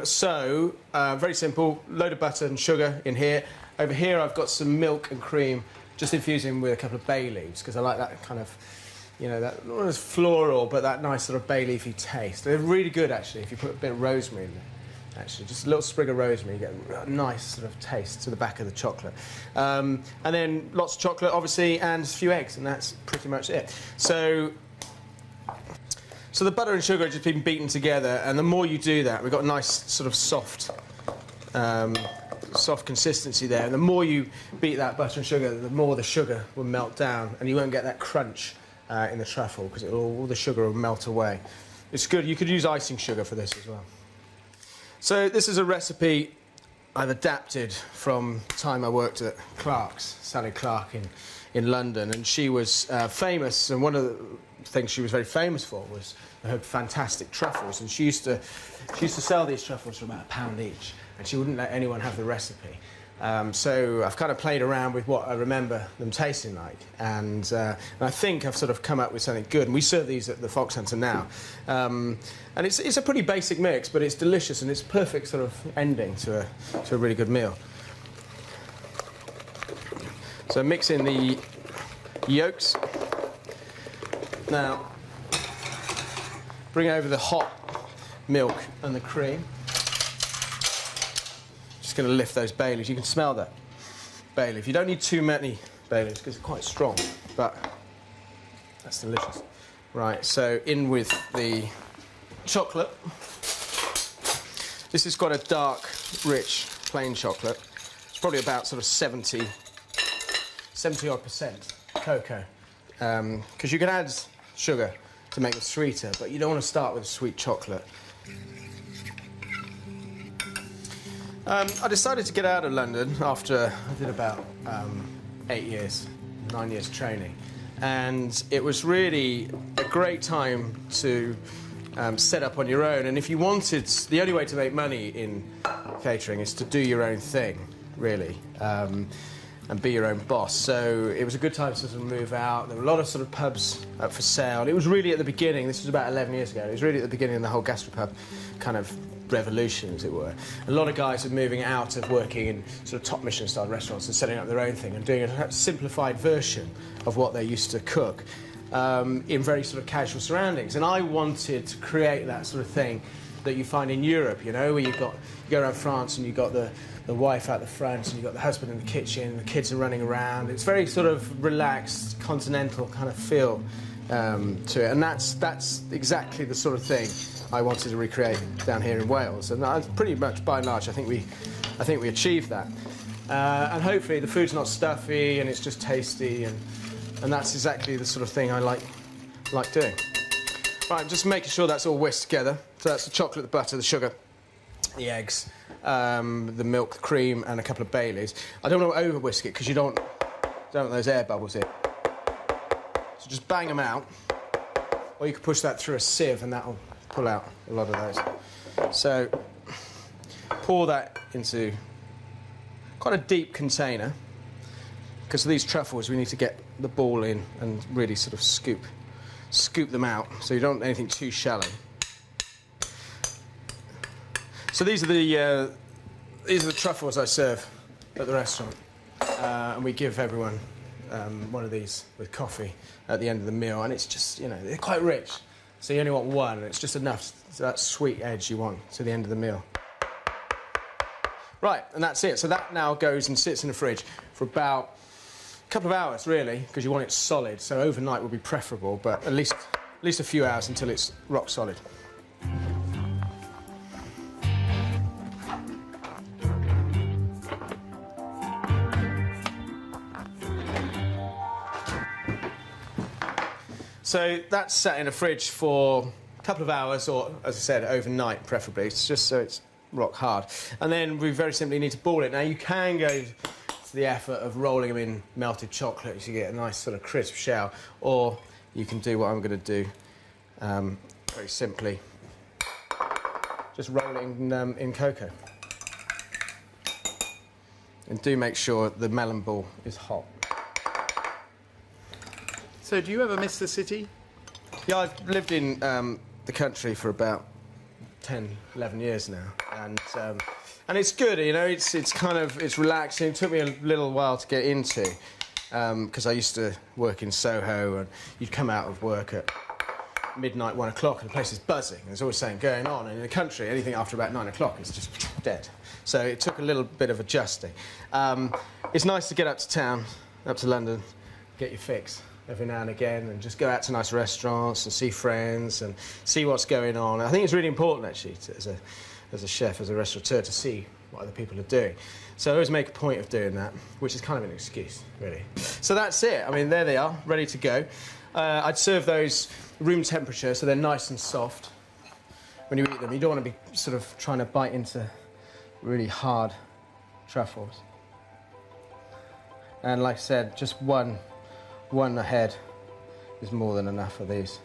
So, very simple, load of butter and sugar in here. Over here I've got some milk and cream, just infusing with a couple of bay leaves, because I like that kind of, you know, that not as floral, but that nice sort of bay leafy taste. They're really good, actually, if you put a bit of rosemary in there. Actually, just a little sprig of rosemary, you get a nice sort of taste to the back of the chocolate. And then lots of chocolate, obviously, and a few eggs, and that's pretty much it. So the butter and sugar have just been beaten together, and the more you do that, we've got a nice sort of soft consistency there. And the more you beat that butter and sugar, the more the sugar will melt down, and you won't get that crunch in the truffle, because all the sugar will melt away. It's good. You could use icing sugar for this as well. So this is a recipe I've adapted from the time I worked at Clark's, Sally Clark in London, and she was famous, and one of the things she was very famous for was her fantastic truffles, and she used to sell these truffles for about £1 each, and she wouldn't let anyone have the recipe. So I've kind of played around with what I remember them tasting like, and I think I've sort of come up with something good. And we serve these at the Fox Hunter now, and it's a pretty basic mix, but it's delicious, and it's a perfect sort of ending to a really good meal. So mix in the yolks. Now bring over the hot milk and the cream. Just going to lift those bay leaves. You can smell that bay leaf. You don't need too many bay leaves because it's quite strong, but that's delicious. Right, so in with the chocolate. This is quite a dark, rich, plain chocolate. It's probably about sort of 70 odd% cocoa, because you can add sugar to make it sweeter, but you don't want to start with a sweet chocolate. I decided to get out of London after I did about 9 years training, and it was really a great time to set up on your own. And if you wanted, the only way to make money in catering is to do your own thing, really, and be your own boss. So it was a good time to sort of move out. There were a lot of sort of pubs up for sale. It was really at the beginning. This was about 11 years ago. It was really at the beginning of the whole gastropub kind of revolution, as it were. A lot of guys were moving out of working in sort of top Michelin-style restaurants and setting up their own thing and doing a simplified version of what they used to cook in very sort of casual surroundings. And I wanted to create that sort of thing that you find in Europe, you know, where you go around France and you've got the wife out the front and you've got the husband in the kitchen, the kids are running around. It's very sort of relaxed, continental kind of feel to it. And that's exactly the sort of thing I wanted to recreate down here in Wales, and pretty much, by and large, I think we achieved that. And hopefully the food's not stuffy and it's just tasty, and that's exactly the sort of thing I like doing. Right, just making sure that's all whisked together. So that's the chocolate, the butter, the sugar, the eggs, the milk, the cream, and a couple of bay leaves. I don't want to over whisk it because you don't want those air bubbles in. So just bang them out, or you can push that through a sieve and that'll pull out a lot of those. So pour that into quite a deep container, because of these truffles we need to get the ball in and really sort of scoop them out, so you don't want anything too shallow. So these are the truffles I serve at the restaurant, and we give everyone one of these with coffee at the end of the meal, and it's just, you know, they're quite rich. So you only want one, and it's just enough to that sweet edge you want to the end of the meal. Right, and that's it. So that now goes and sits in the fridge for about a couple of hours, really, because you want it solid. So overnight would be preferable, but at least a few hours until it's rock solid. So that's sat in a fridge for a couple of hours, or, as I said, overnight, preferably. It's just so it's rock hard. And then we very simply need to ball it. Now, you can go to the effort of rolling them in melted chocolate so you get a nice sort of crisp shell, or you can do what I'm going to do very simply. Just rolling in cocoa. And do make sure the melon ball is hot. So do you ever miss the city? Yeah, I've lived in the country for about 10, 11 years now, and And it's good, you know. It's relaxing. It took me a little while to get into, because I used to work in Soho, and you'd come out of work at midnight, 1 o'clock, and the place is buzzing. There's always something going on. And in the country, anything after about 9 o'clock is just dead. So it took a little bit of adjusting. It's nice to get up to town, up to London, get your fix every now and again, and just go out to nice restaurants and see friends and see what's going on. I think it's really important, actually, as a chef, as a restaurateur, to see what other people are doing. So I always make a point of doing that, which is kind of an excuse, really. So that's it. I mean, there they are, ready to go. I'd serve those room temperature, so they're nice and soft when you eat them. You don't want to be sort of trying to bite into really hard truffles. And like I said, just one ahead is more than enough of these.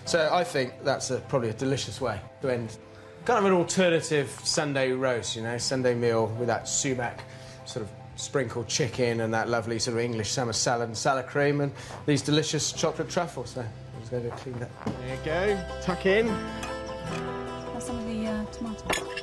So I think that's probably a delicious way to end. Kind of an alternative Sunday roast, you know, Sunday meal with that sumac sort of sprinkled chicken and that lovely sort of English summer salad and salad cream and these delicious chocolate truffles. So I'm just going to clean that. There you go. Tuck in. Have some of the tomatoes.